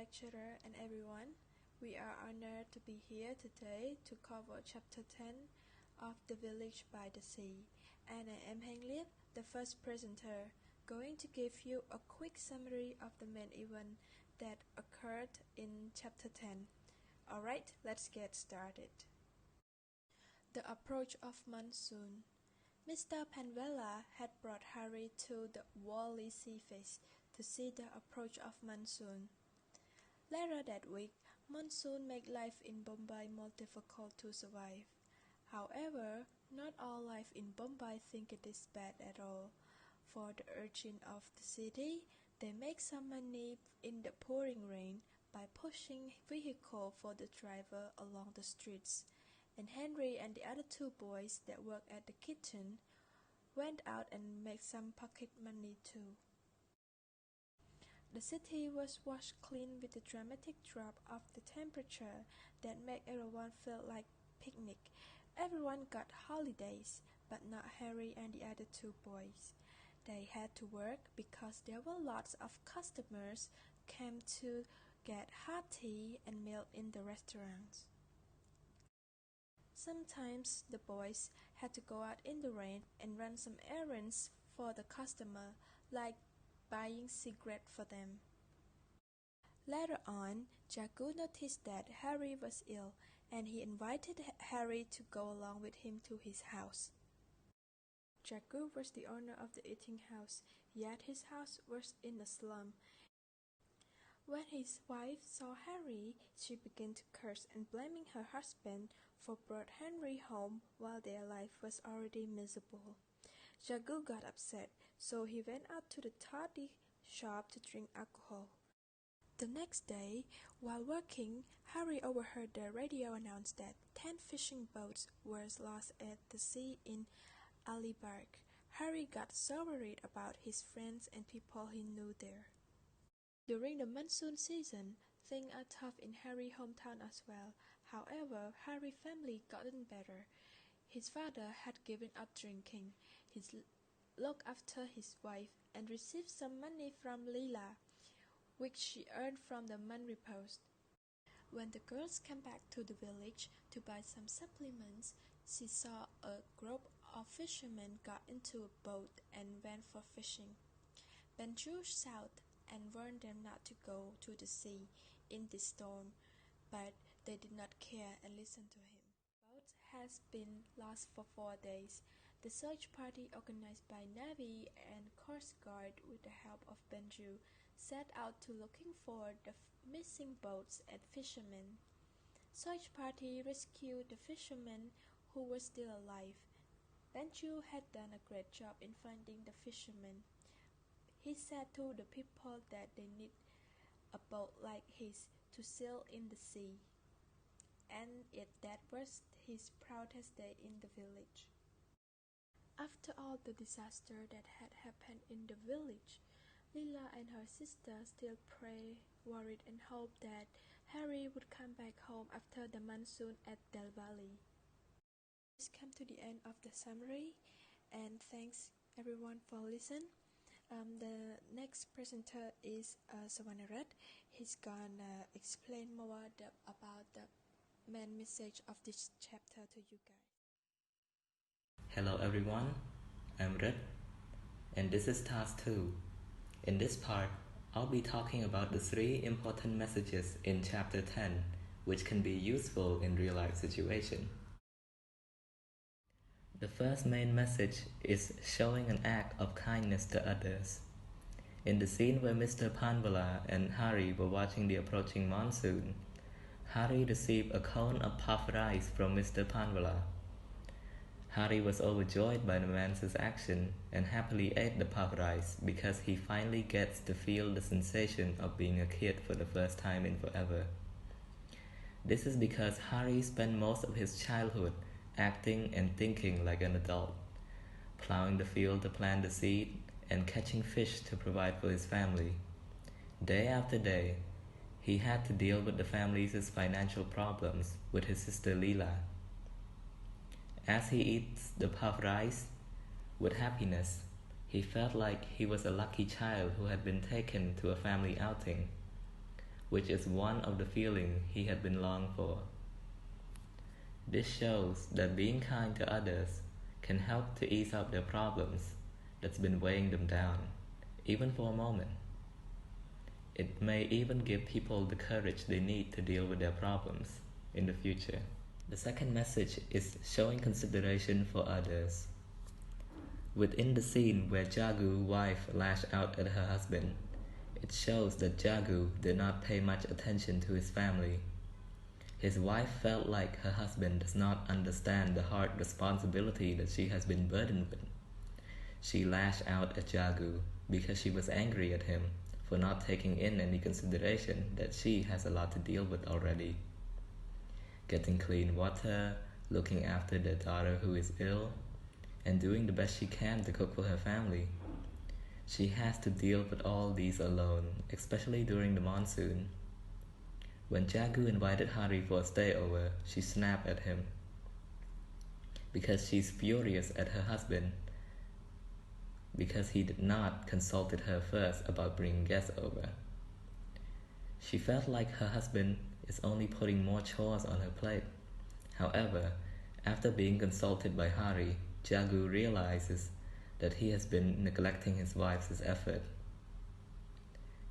lecturer and everyone. We are honored to be here today to cover Chapter 10 of The Village by the Sea. And I am Heng Liep, the first presenter, going to give you a quick summary of the main event that occurred in Chapter 10. Alright, let's get started. The approach of monsoon. Mr. Panvella had brought Harry to the Wally Sea Face to see the approach of monsoon. Later that week, monsoon made life in Bombay more difficult to survive. However, not all life in Bombay think it is bad at all. For the urchin of the city, they make some money in the pouring rain by pushing vehicle for the driver along the streets. And Henry and the other two boys that work at the kitchen went out and made some pocket money too. The city was washed clean with the dramatic drop of the temperature that made everyone feel like picnic. Everyone got holidays, but not Harry and the other two boys. They had to work because there were lots of customers came to get hot tea and milk in the restaurants. Sometimes the boys had to go out in the rain and run some errands for the customer, like buying cigarettes for them. Later on, Jagu noticed that Harry was ill, and he invited Harry to go along with him to his house. Jagu was the owner of the eating house, yet his house was in a slum. When his wife saw Harry, she began to curse and blaming her husband for brought Henry home while their life was already miserable. Jagu got upset, so he went out to the toddy shop to drink alcohol. The next day, while working, Harry overheard the radio announce that 10 fishing boats were lost at the sea in Alibarg. Harry got so worried about his friends and people he knew there. During the monsoon season, things are tough in Harry's hometown as well. However, Harry's family gotten better. His father had given up drinking. He looked after his wife and received some money from Leela, which she earned from the monthly post. When the girls came back to the village to buy some supplements, she saw a group of fishermen got into a boat and went for fishing. Benju shouted and warned them not to go to the sea in this storm, but they did not care and listened to him. The boat has been lost for 4 days. The search party organized by Navy and Coast Guard with the help of Benju set out to looking for the missing boats and fishermen. Search party rescued the fishermen who were still alive. Benju had done a great job in finding the fishermen. He said to the people that they need a boat like his to sail in the sea, and that was his proudest day in the village. After all the disaster that had happened in the village, Leela and her sister still pray, worried and hoped that Harry would come back home after the monsoon at Del Valle. This come to the end of the summary, and thanks everyone for listening. The next presenter is Sawannarat. He's gonna explain more about the main message of this chapter to you guys. Hello everyone, I'm Red, and this is task 2. In this part, I'll be talking about the 3 important messages in chapter 10, which can be useful in real-life situations. The first main message is showing an act of kindness to others. In the scene where Mr. Panvala and Harry were watching the approaching monsoon, Harry received a cone of puffed rice from Mr. Panvala. Harry was overjoyed by the man's action and happily ate the puffed rice because he finally gets to feel the sensation of being a kid for the first time in forever. This is because Harry spent most of his childhood acting and thinking like an adult, plowing the field to plant the seed and catching fish to provide for his family. Day after day, he had to deal with the family's financial problems with his sister Leela. As he eats the puffed rice with happiness, he felt like he was a lucky child who had been taken to a family outing. which is one of the feelings he had been longing for. This shows that being kind to others can help to ease up their problems that's been weighing them down, even for a moment. It may even give people the courage they need to deal with their problems in the future. The second message is showing consideration for others. Within the scene where Jagu's wife lashed out at her husband, it shows that Jagu did not pay much attention to his family. His wife felt like her husband does not understand the hard responsibility that she has been burdened with. She lashed out at Jagu because she was angry at him for not taking in any consideration that she has a lot to deal with already. Getting clean water, looking after their daughter who is ill, and doing the best she can to cook for her family. She has to deal with all these alone, especially during the monsoon. When Jagu invited Hari for a stayover, she snapped at him because she's furious at her husband because he did not consult her first about bringing guests over. She felt like her husband is only putting more chores on her plate. However, after being consulted by Hari, Jagu realizes that he has been neglecting his wife's effort.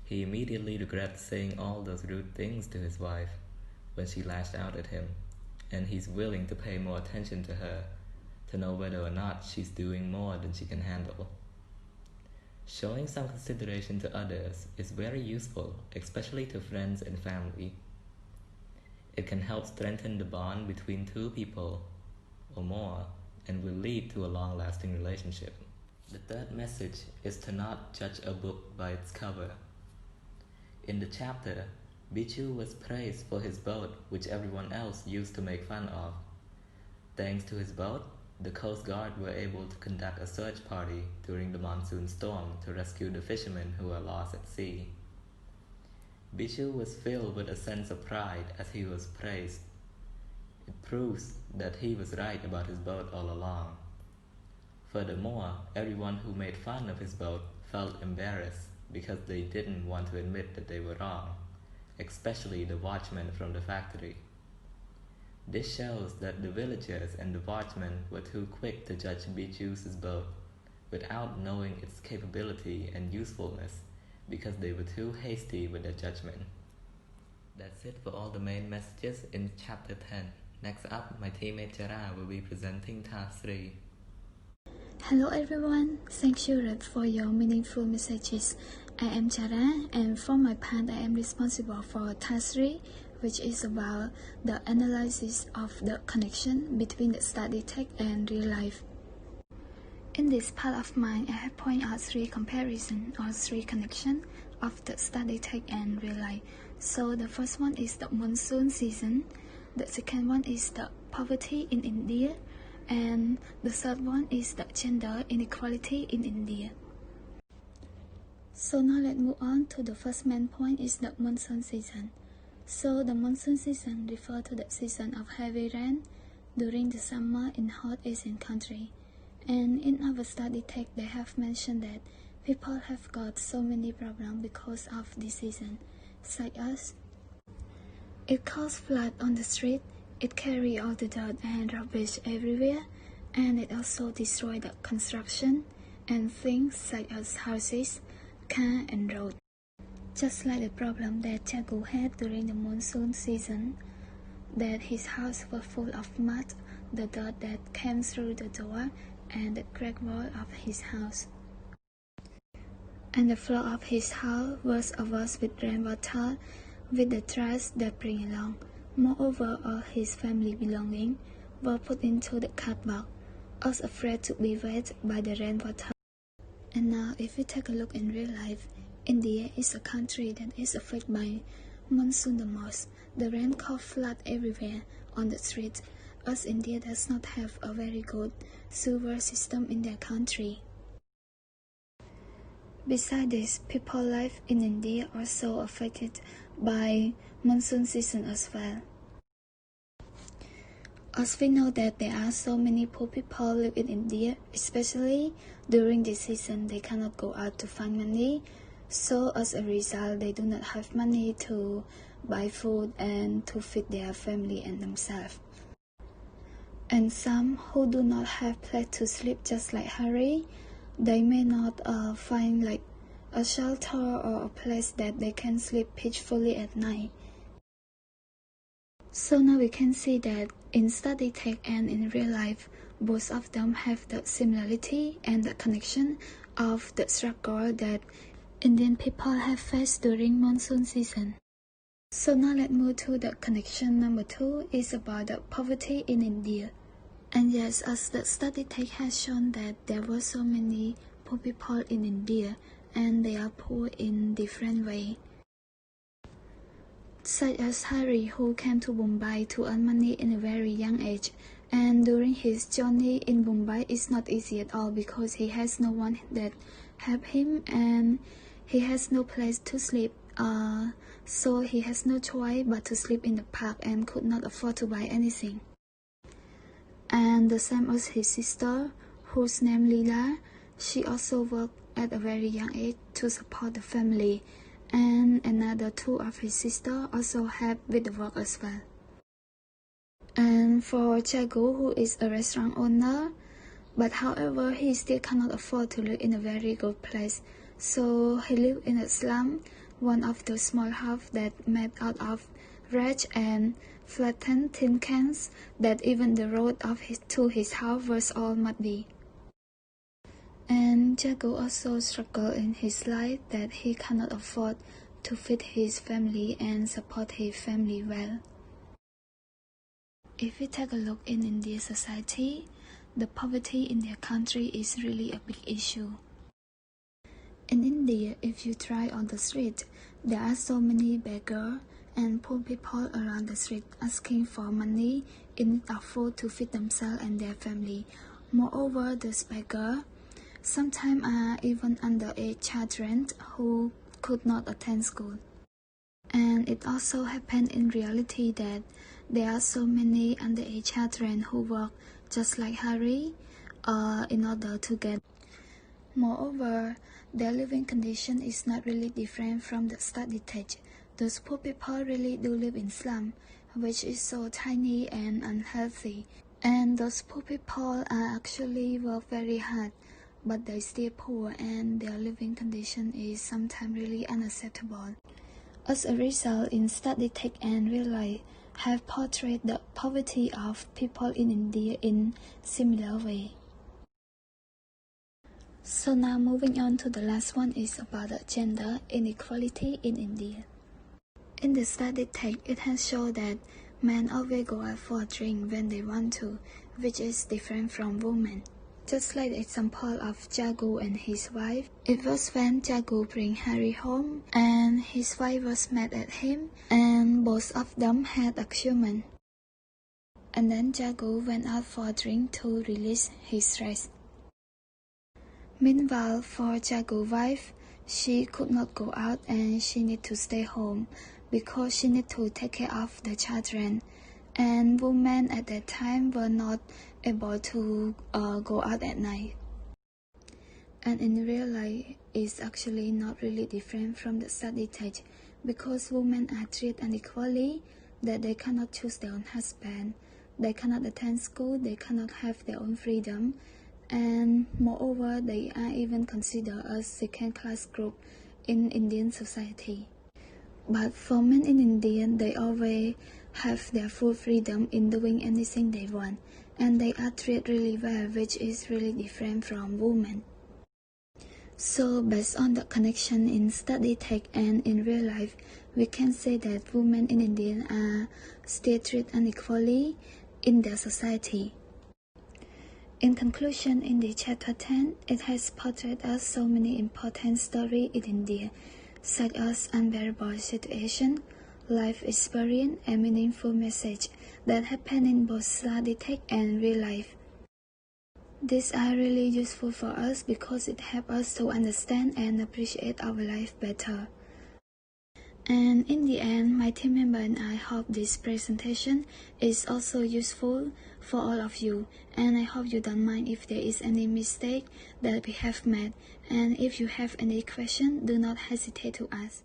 He immediately regrets saying all those rude things to his wife when she lashed out at him, and he's willing to pay more attention to her to know whether or not she's doing more than she can handle. Showing some consideration to others is very useful, especially to friends and family. It can help strengthen the bond between two people or more and will lead to a long-lasting relationship. The third message is to not judge a book by its cover. In the chapter, Bichu was praised for his boat, which everyone else used to make fun of. Thanks to his boat, the Coast Guard were able to conduct a search party during the monsoon storm to rescue the fishermen who were lost at sea. Bichu was filled with a sense of pride as he was praised. It proves that he was right about his boat all along. Furthermore, everyone who made fun of his boat felt embarrassed because they didn't want to admit that they were wrong, especially the watchmen from the factory. This shows that the villagers and the watchmen were too quick to judge Bichu's boat without knowing its capability and usefulness because they were too hasty with their judgment. That's it for all the main messages in chapter 10. Next up, my teammate Chara will be presenting task 3. Hello everyone, thank you Red for your meaningful messages. I am Chara, and for my part I am responsible for task 3, which is about the analysis of the connection between the study text and real life. In this part of mine, I have pointed out 3 comparisons or 3 connections of the study text and real life. So the first one is the monsoon season, the second one is the poverty in India, and the third one is the gender inequality in India. So now let's move on to the first main point is the monsoon season. So the monsoon season refers to the season of heavy rain during the summer in hot Asian country. And in our study text, they have mentioned that people have got so many problems because of this season, such as it causes flood on the street, it carries all the dirt and rubbish everywhere, and it also destroys the construction and things such as houses, cars and roads. Just like the problem that Jagu had during the monsoon season, that his house was full of mud, the dirt that came through the door, and the cracked wall of his house. And the floor of his house was overflowed with rainwater, with the trash that bring along. Moreover, all his family belongings were put into the cardboard, as afraid to be wet by the rainwater. And now, if we take a look in real life, India is a country that is affected by monsoon the most. The rain causes flood everywhere on the streets, as India does not have a very good sewer system in their country. Besides this, people live in India are also affected by monsoon season as well. As we know that there are so many poor people live in India, especially during this season, they cannot go out to find money So as a result, they do not have money to buy food and to feed their family and themselves. And some who do not have place to sleep, just like Harry, they may not find like a shelter or a place that they can sleep peacefully at night. So now we can see that in study text and in real life, both of them have the similarity and the connection of the struggle that Indian people have faced during monsoon season. So now let's move to the connection number 2 is about the poverty in India. And yes, as the study text has shown that there were so many poor people in India and they are poor in different ways. Such as Harry, who came to Mumbai to earn money in a very young age, and during his journey in Mumbai it's not easy at all because he has no one that help him and he has no place to sleep, so he has no choice but to sleep in the park and could not afford to buy anything. And the same as his sister, whose name Leela, she also worked at a very young age to support the family, and another 2 of his sisters also help with the work as well. And for Jagu, who is a restaurant owner, but however he still cannot afford to live in a very good place, so he lived in a slum, one of the small houses that made out of wretch and flattened tin cans that even the road to his house was all muddy. And Jagu also struggled in his life that he cannot afford to feed his family and support his family well. If we take a look in Indian society, the poverty in their country is really a big issue. In India, if you try on the street, there are so many beggars and poor people around the street asking for money in need of food to feed themselves and their family. Moreover, those beggars sometimes are even underage children who could not attend school. And it also happened in reality that there are so many underage children who work just like Harry in order to get. Moreover, their living condition is not really different from the study text. Those poor people really do live in slum, which is so tiny and unhealthy. And those poor people are actually work very hard, but they still poor and their living condition is sometimes really unacceptable. As a result, in study text and real life have portrayed the poverty of people in India in similar way. So now moving on to the last one is about the gender inequality in India. In the study text, it has shown that men always go out for a drink when they want to, which is different from women. Just like the example of Jagu and his wife, it was when Jagu bring Harry home and his wife was mad at him and both of them had argument. And then Jagu went out for a drink to release his stress. Meanwhile, for Jagu's wife, she could not go out and she need to stay home because she need to take care of the children. And women at that time were not able to go out at night. And in real life, it's actually not really different from the study text because women are treated unequally, that they cannot choose their own husband, they cannot attend school, they cannot have their own freedom, and moreover, they are even considered a second-class group in Indian society. But for men in India, they always have their full freedom in doing anything they want, and they are treated really well, which is really different from women. So based on the connection in study text and in real life, we can say that women in India are still treated unequally in their society. In conclusion, in the chapter 10, it has portrayed us so many important stories in India, such as unbearable situation, life experience, and meaningful message that happen in both study text and real life. These are really useful for us because it helps us to understand and appreciate our life better. And in the end, my team member and I hope this presentation is also useful for all of you, and I hope you don't mind if there is any mistake that we have made, and if you have any question, do not hesitate to ask.